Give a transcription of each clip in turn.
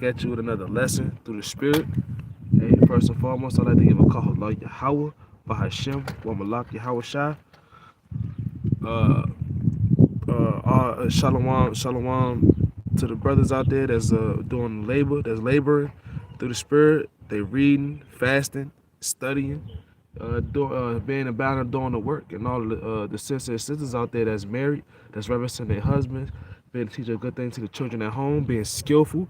at you with another lesson through the Spirit. Hey, first and foremost, I'd like to give a call to Yahweh, Bahashem, wa Malak Yahweh Shai. Uh, Shalom, shalom to the brothers out there that's doing labor, that's laboring through the Spirit. They reading, fasting, studying, being about and doing the work, and all the sisters and sisters out there that's married, that's representing their husbands, being teaching a good thing to the children at home, being skillful,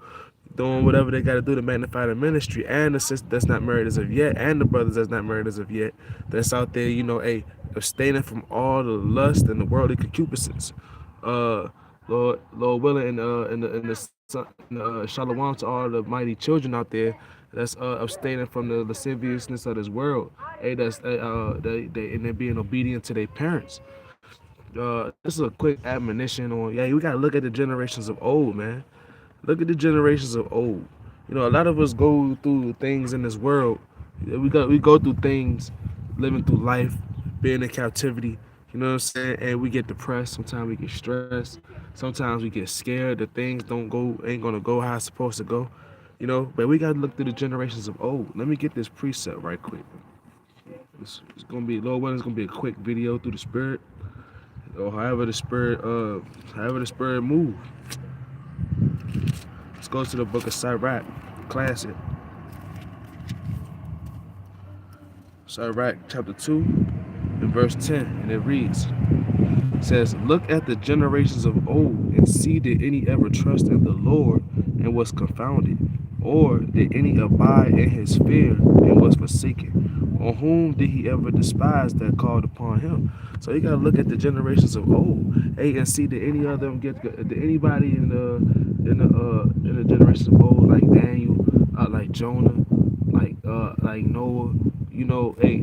doing whatever they got to do to magnify the ministry, and the sister that's not married as of yet, and the brothers that's not married as of yet, that's out there, abstaining from all the lust and the worldly concupiscence. Uh, Lord willing, shalom to all the mighty children out there that's abstaining from the lasciviousness of this world. Hey, that's and they're being obedient to their parents. This is a quick admonition on. Yeah, we gotta look at the generations of old, man. Look at the generations of old. A lot of us go through things in this world. We go through things, living through life, being in captivity. You know what I'm saying? And we get depressed. Sometimes we get stressed. Sometimes we get scared that things ain't gonna go how it's supposed to go. But we gotta look through the generations of old. Let me get this precept right quick. It's gonna be Lord willing. It's gonna be a quick video through the Spirit, or however the Spirit move. Let's go to the book of Sirach, classic. Sirach chapter 2 and verse 10, and it reads, it says, look at the generations of old and see did any ever trust in the Lord and was confounded, or did any abide in his fear and was forsaken? Or whom did he ever despise that called upon him? So you gotta look at the generations of old, hey, and see did any of them did anybody in the generations of old, like Daniel, like Jonah, like Noah, hey,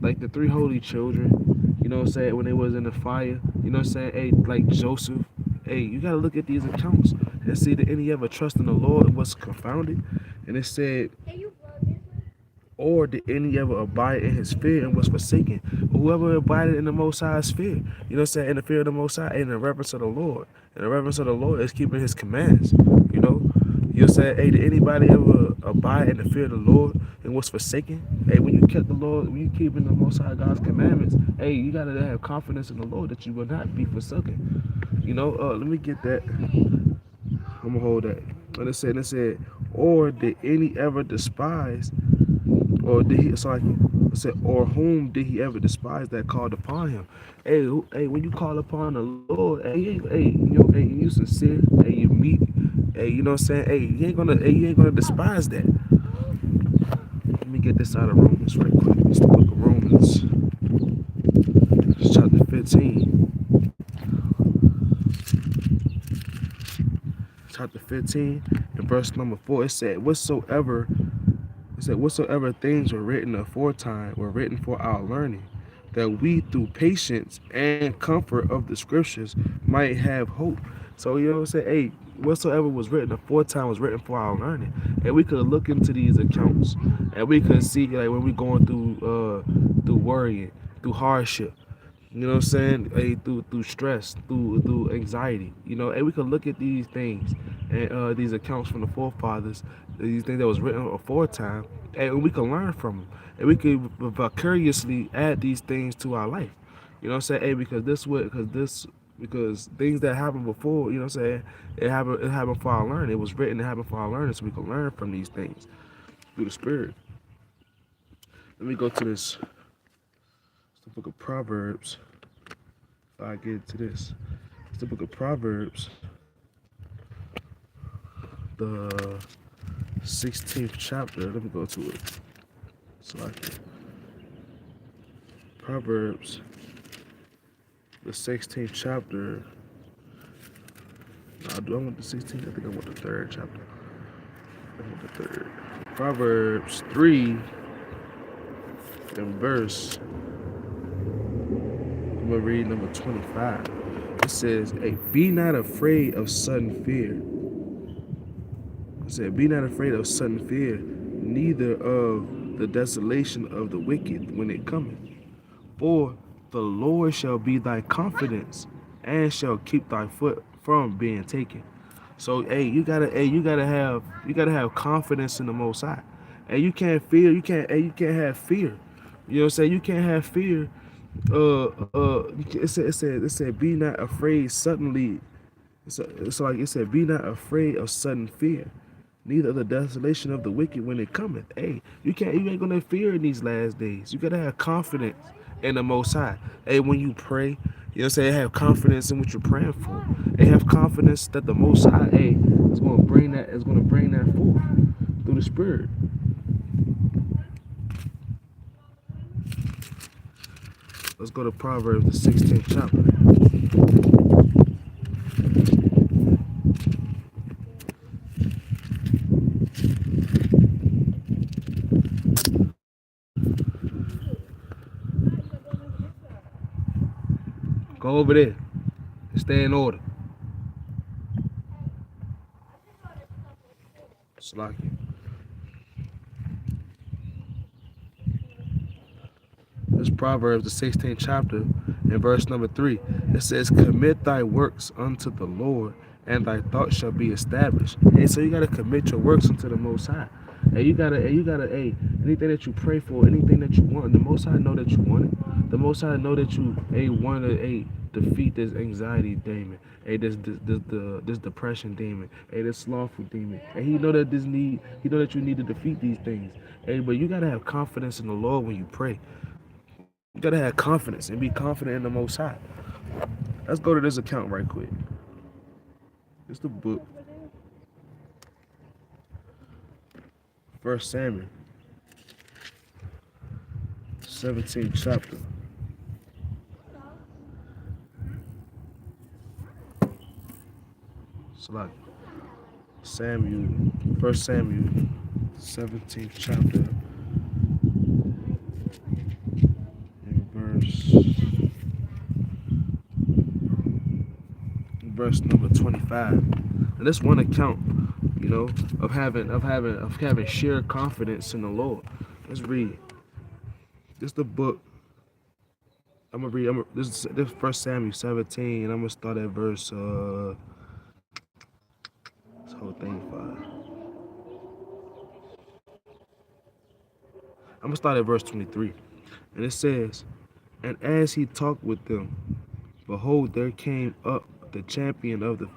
like the three holy children, what I'm saying, when they was in the fire, what I'm saying, hey, like Joseph. Hey, you gotta look at these accounts and see that any ever trust in the Lord and was confounded. And it said, or did any ever abide in his fear and was forsaken? Whoever abided in the Most High's fear, what I'm saying, in the fear of the Most High, in the reverence of the Lord. And the reverence of the Lord is keeping his commands, You'll say, hey, did anybody ever abide in the fear of the Lord and was forsaken? Hey, when you kept the Lord, when you keeping the Most High God's commandments, hey, you gotta have confidence in the Lord that you will not be forsaken. Let me get that. I'm gonna hold that. And it said, or did any ever despise, or did he? Sorry, it said, or whom did he ever despise that called upon him? Hey, when you call upon the Lord, hey, you sincere, hey, you meek, hey, you know what I'm saying, hey, you ain't gonna despise that. Let me get this out of Romans right quick. It's the book of Romans, it's chapter 15. Chapter 15 and verse number 4. It said, whatsoever things were written aforetime were written for our learning, that we through patience and comfort of the scriptures might have hope. So you know what I'm saying? Hey, whatsoever was written aforetime was written for our learning. And we could look into these accounts and we could see, like, when we going through worrying, through hardship. You know what I'm saying? Hey, through stress, through anxiety. Hey, we could look at these things and these accounts from the forefathers, these things that was written aforetime, and we can learn from them. And we could vicariously add these things to our life. You know what I'm saying? Hey, because things that happened before, you know what I'm saying, it happened for our learning. It was written, it happened for our learning, so we can learn from these things through the Spirit. Let me go to this. It's the book of Proverbs. If I get into this, it's the book of Proverbs, the 16th chapter. Let me go to it. So I can. Proverbs, the 16th chapter. Do I want the 16th? I think I want the third chapter. I want the third. Proverbs 3 and verse. I'm gonna read number 25. It says, "Hey, be not afraid of sudden fear." It said, "Be not afraid of sudden fear, neither of the desolation of the wicked when it cometh. For the Lord shall be thy confidence, and shall keep thy foot from being taken." So you gotta have confidence in the Most High. And you can't fear, you can't have fear. You know what I'm saying? You can't have fear. It said, be not afraid suddenly. It's like it said, be not afraid of sudden fear, neither of the desolation of the wicked when it cometh. Hey, you ain't gonna fear in these last days. You gotta have confidence in the Most High. Hey, when you pray, you know what I'm saying, have confidence in what you're praying for. Hey, have confidence that the Most High, hey, is gonna bring that forth through the Spirit. Let's go to Proverbs, the 16th chapter. Go over there and stay in order. Slacky. This Proverbs, the 16th chapter, and verse number 3. It says, commit thy works unto the Lord, and thy thoughts shall be established. Hey, so you gotta commit your works unto the Most High. Hey, anything that you pray for, anything that you want, the Most High know that you want it. The Most High know that you, want to, defeat this anxiety demon. Hey, this depression demon. Hey, this slothful demon. And he know that you need to defeat these things. Hey, but you gotta have confidence in the Lord when you pray. You gotta have confidence and be confident in the Most High. Let's go to this account right quick. It's the book, 1 Samuel, 17th chapter. It's like 1 Samuel, 17th chapter, and verse number 25. And this one account, of having sheer confidence in the Lord. Let's read. This is the book. I'm gonna read. This 1 Samuel 17, and I'm gonna start at verse. This whole thing 5. I'm gonna start at verse 23, and it says, "And as he talked with them, behold, there came up the champion of the."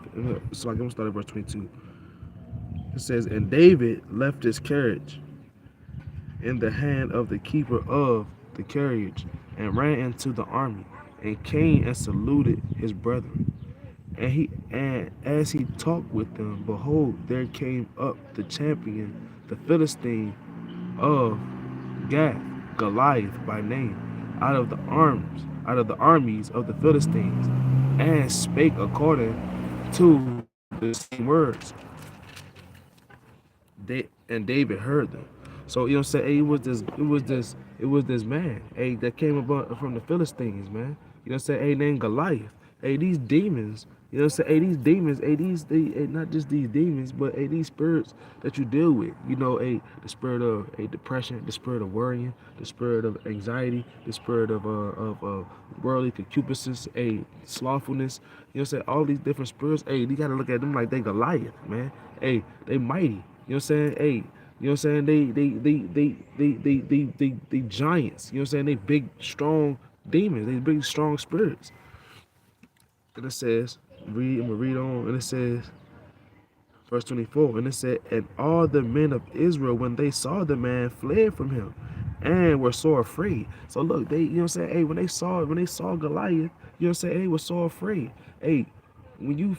So I'm gonna start at verse 22. It says, "And David left his carriage in the hand of the keeper of the carriage, and ran into the army, and came and saluted his brethren. And as he talked with them, behold, there came up the champion, the Philistine of Gath, Goliath by name, out of the armies of the Philistines, and spake according to the same words. And David heard them." So you know what I'm saying? Hey, it was this man, hey, that came about from the Philistines, man. You know what I'm saying? Hey, named Goliath. Hey, these demons, you know what I'm saying? Hey, these demons, not just these demons, but hey, these spirits that you deal with. Hey, the spirit of depression, the spirit of worrying, the spirit of anxiety, the spirit of worldly concupiscence, slothfulness. You know what I'm saying? All these different spirits, hey, you gotta look at them like they Goliath, man. Hey, they mighty. You know what I'm saying? Hey, you know what I'm saying? They giants. You know what I'm saying? They big, strong demons. They big, strong spirits. And it says, I'm gonna read on, and it says, verse 24, and it said, "And all the men of Israel, when they saw the man, fled from him, and were so afraid." So look, they, you know what I'm saying? Hey, when they saw Goliath, you know what I'm saying? They were so afraid. Hey, when you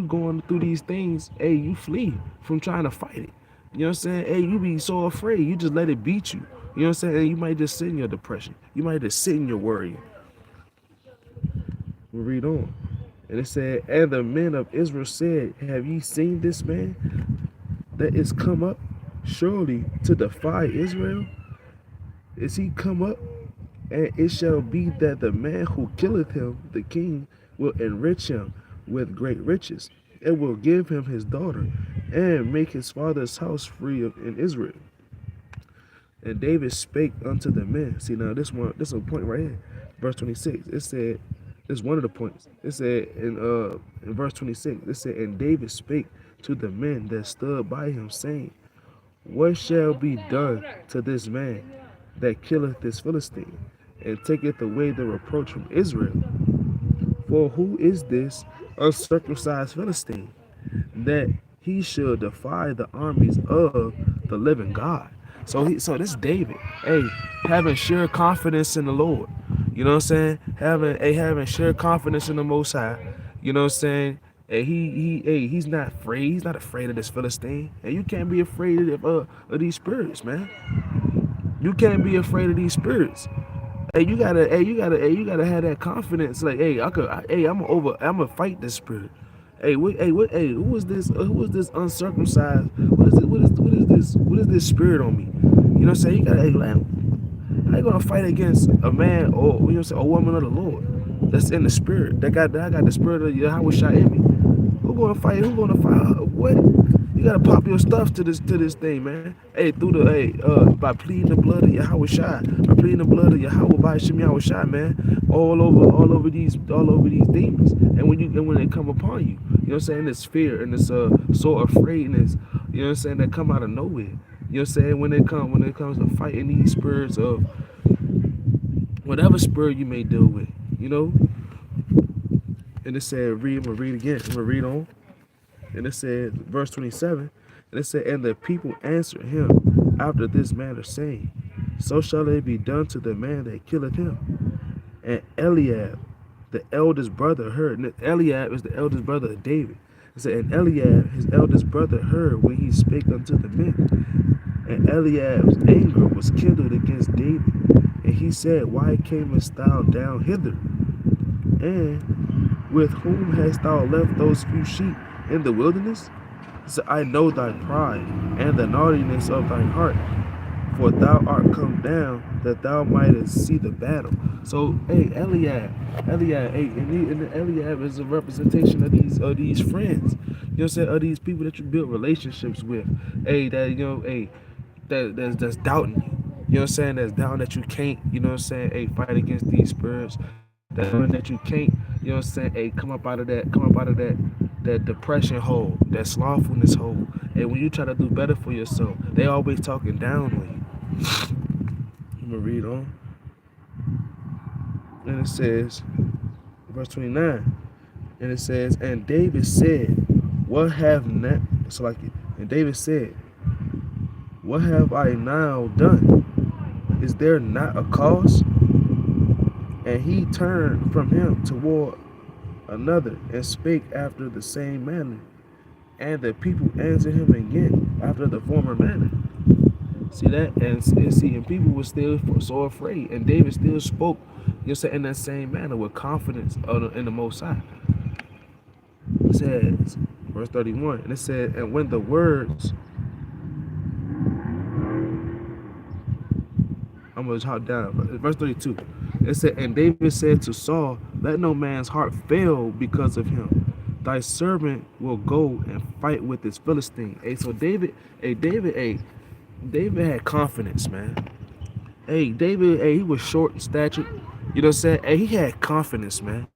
going through these things, hey, you flee from trying to fight it. You know what I'm saying? Hey, you be so afraid, you just let it beat you. You know what I'm saying? Hey, you might just sit in your depression. You might just sit in your worry. We read on. And it said, "And the men of Israel said, Have ye seen this man that is come up surely to defy Israel? Is he come up? And it shall be that the man who killeth him, the king, will enrich him with great riches, and will give him his daughter, and make his father's house free in Israel." And David spake unto the men. See, now this is a point right here. Verse 26. It said, It's one of the points. It said in verse 26, it said, and David spake to the men that stood by him, saying, what shall be done to this man that killeth this Philistine, and taketh away the reproach from Israel? For who is this uncircumcised Philistine, that he should defy the armies of the living God? So this David, hey, having sure confidence in the Lord. You know what I'm saying? Having sure confidence in the Most High. You know what I'm saying? And he's not afraid. He's not afraid of this Philistine. And you can't be afraid of these spirits, man. You can't be afraid of these spirits. You gotta have that confidence. Like, hey, I'm gonna fight this spirit. Who is this? Who is this uncircumcised? What is this spirit on me? You know what I'm saying? You gotta, hey, like, how you gonna fight against a man or, you know what I'm saying, a woman of the Lord that's in the spirit? That got the spirit of Yahweh Shai in me. Who gonna fight? Who gonna fight? What? You gotta pop your stuff to this thing, man. Hey, by pleading the blood of Yahweh Shai, by pleading the blood of Yahweh by Shem Yahweh Shai, man, all over these demons. And when they come upon you, you know what I'm saying, this fear and this sort of afraidness, you know what I'm saying, that come out of nowhere. You know what I'm saying, when it comes to fighting these spirits of whatever spirit you may deal with, you know. And it said, I'm gonna read again. I'm gonna read on. And it said, verse 27, and it said, and the people answered him after this manner, saying, so shall it be done to the man that killeth him. And Eliab, the eldest brother, heard. And Eliab is the eldest brother of David. It said, and Eliab, his eldest brother, heard when he spake unto the men. And Eliab's anger was kindled against David. And he said, why camest thou down hither? And with whom hast thou left those few sheep in the wilderness? So I know thy pride and the naughtiness of thine heart, for thou art come down that thou mightest see the battle. So, hey, Eliab, hey, and Eliab is a representation of these friends. You know what I'm saying? Of these people that you build relationships with. Hey, that's doubting you. You know what I'm saying? That's down that you can't, you know what I'm saying, hey, fight against these spirits. That you can't, you know what I'm saying, hey, come up out of that depression hole, that slothfulness hole. And when you try to do better for yourself, they always talking down on you. I'm gonna read on. And it says, verse 29, and it says, and David said, what have not, so like it, and David said, what have I now done? Is there not a cause? And he turned from him toward another and spake after the same manner. And the people answered him again after the former manner. See that? And people were still so afraid. And David still spoke, you know, saying, in that same manner with confidence in the Most High. It says, verse 31, and it said, and when the words, I'm going to hop down, verse 32, it said, and David said to Saul, let no man's heart fail because of him. Thy servant will go and fight with this Philistine. Hey, so David had confidence, man. Hey, David, hey, he was short in stature. You know what I'm saying? Hey, he had confidence, man.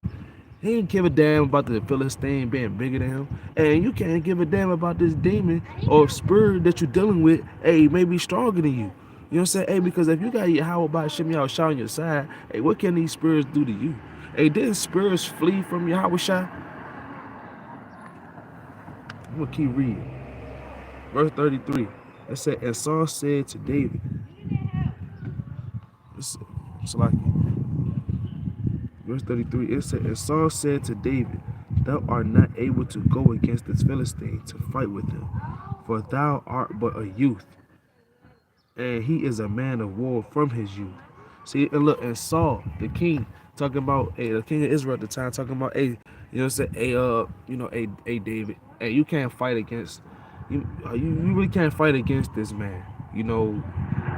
He didn't give a damn about the Philistine being bigger than him. And you can't give a damn about this demon or spirit that you're dealing with, hey, maybe stronger than you. You know what I'm saying? Hey, because if you got Yahweh by Shem Yahweh Shai on your side, hey, what can these spirits do to you? Hey, didn't spirits flee from Yahweh Shai? I'm going to keep reading. Verse 33. It said, and Saul said to David, it's like verse 33, it said, and Saul said to David, thou art not able to go against this Philistine to fight with him, for thou art but a youth, and he is a man of war from his youth. See, and look, and Saul, the king, talking about, hey, the king of Israel at the time, talking about, hey, you know what I'm saying, hey, you know, hey, David, hey, you can't fight against, you really can't fight against this man. You know,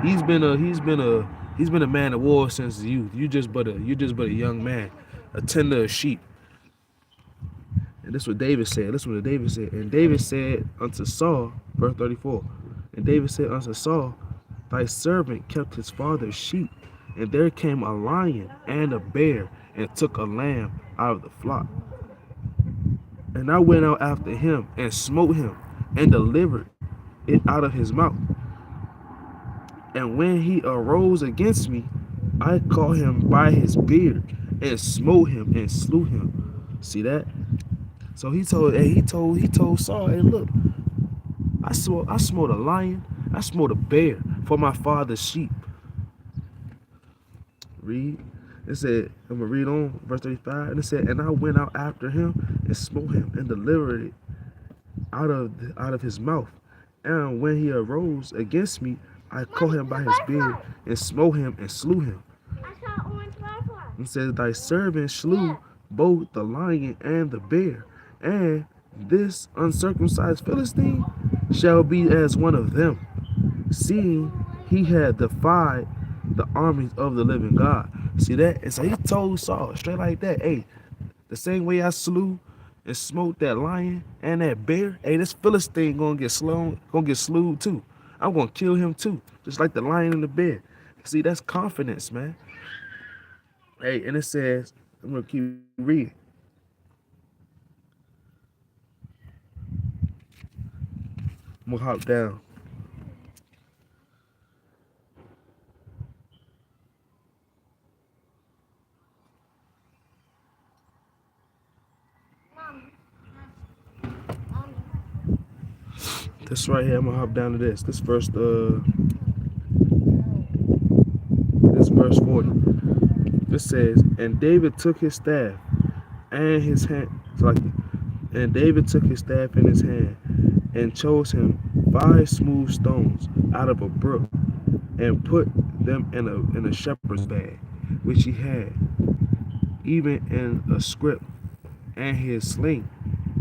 he's been a man of war since his youth. You're just but a young man, a tender of sheep. And this is what David said. This is what David said. And David said unto Saul, verse 34, and David said unto Saul, thy servant kept his father's sheep, and there came a lion and a bear and took a lamb out of the flock. And I went out after him and smote him and delivered it out of his mouth. And when he arose against me, I caught him by his beard and smote him and slew him. See that? So he told Saul, hey, look, I smote a lion, I smote a bear for my father's sheep. Read. It said, I'm gonna read on verse 35, and it said, and I went out after him and smote him and delivered it out of his mouth. And when he arose against me, I caught him by his beard and smote him and slew him. It says, thy servant slew both the lion and the bear, and this uncircumcised Philistine shall be as one of them, seeing he had defied the armies of the living God. See that? And so he told Saul straight like that, hey, the same way I slew and smote that lion and that bear, hey, this Philistine gonna get slewed too. I'm gonna kill him too, just like the lion and the bear. See, that's confidence, man. Hey, and it says, I'm gonna keep reading. I'm gonna hop down. This right here, I'm gonna hop down to this. This verse 40. It says, and David took his staff and his hand. And David took his staff in his hand and chose him 5 smooth stones out of a brook and put them in a shepherd's bag, which he had, even in a scrip, and his sling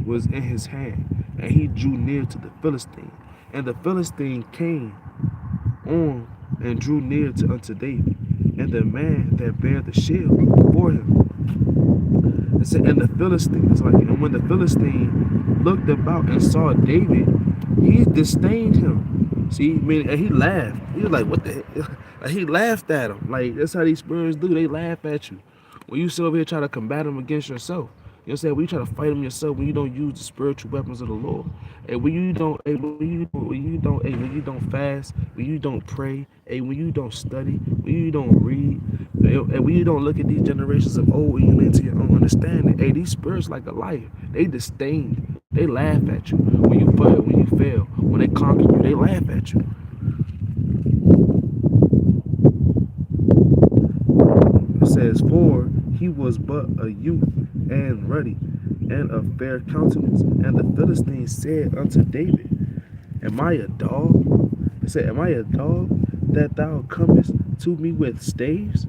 was in his hand, and he drew near to the Philistine. And the Philistine came on and drew near unto David, and the man that bare the shield before him. It said, and the Philistine, and when the Philistine looked about and saw David, he disdained him. See, I mean, and he laughed. He was like, what the heck? Like, he laughed at him. Like, that's how these spirits do. They laugh at you. When you sit over here trying to combat them against yourself. You know what I'm saying? When you try to fight them yourself, when you don't use the spiritual weapons of the Lord, and when you don't fast, when you don't pray, and when you don't study, when you don't read, and when you don't look at these generations of old and you lean to your own understanding, hey, these spirits like a life, they disdain, they laugh at you when you fail, when they conquer you, they laugh at you. It says, for he was but a youth and ruddy and of fair countenance. And the Philistine said unto David, am I a dog? He said, am I a dog that thou comest to me with staves?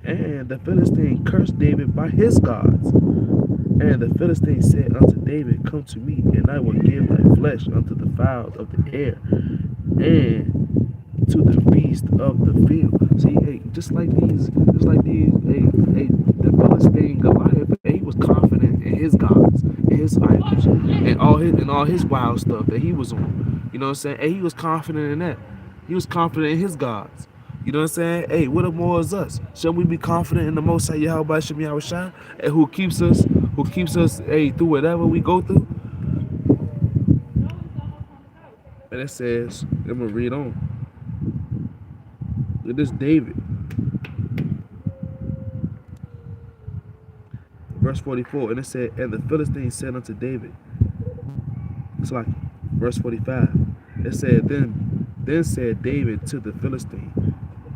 And the Philistine cursed David by his gods. And the Philistine said unto David, come to me, and I will give thy flesh unto the fowls of the air, and to the beast of the field. See, hey, just like these, the Philistine Goliath, he was confident in his gods, in his idols, and all his wild stuff that he was on. You know what I'm saying? Hey, he was confident in that. He was confident in his gods. You know what I'm saying? Hey, what more is us? Shouldn't we be confident in the Most High Yahweh Shem Yahushua, and who keeps us, hey, through whatever we go through? And it says, I'm gonna read on. Look at this David. Verse 44, and it said, and the Philistine said unto David, it's like verse 45. It said, then said David to the Philistine,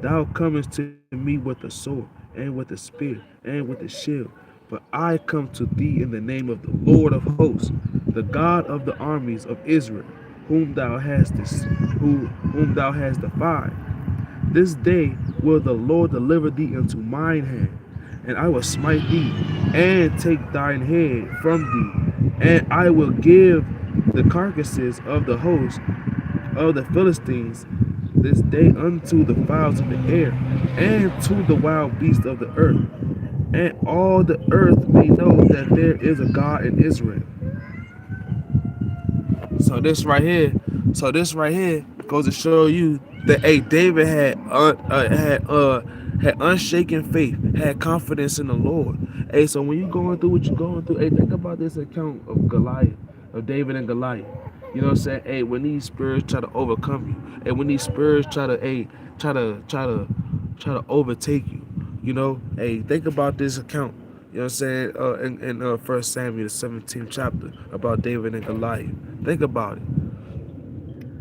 thou comest to me with a sword, and with a spear, and with a shield, but I come to thee in the name of the Lord of hosts, the God of the armies of Israel, whom thou hast defied. This day will the Lord deliver thee into mine hand, and I will smite thee, and take thine head from thee, and I will give the carcasses of the host of the Philistines this day unto the fowls of the air, and to the wild beasts of the earth, and all the earth may know that there is a God in Israel. So this right here goes to show you that, hey, David had unshaken faith, had confidence in the Lord. Hey, so when you going through what you're going through, hey, think about this account of Goliath, of David and Goliath. You know what I'm saying? Hey, when these spirits try to overcome you, and when these spirits try to, hey, try to overtake you, you know, hey, think about this account. You know what I'm saying? In 1 Samuel, the 17th chapter, about David and Goliath. Think about it.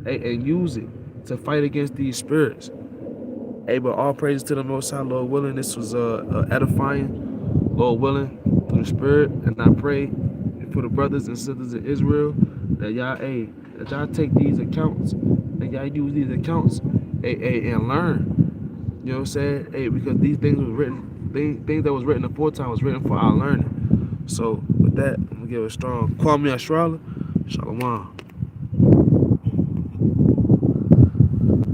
Hey, and use it to fight against these spirits. Hey, but all praises to the Most High, Lord willing. This was edifying, Lord willing, through the Spirit. And I pray for the brothers and sisters in Israel that y'all, hey, that y'all take these accounts, that y'all use these accounts, and learn. You know what I'm saying? Hey, because these things was written, things that was written aforetime was written for our learning. So with that, I'm gonna give a strong Kwame Ashrala, Shalom.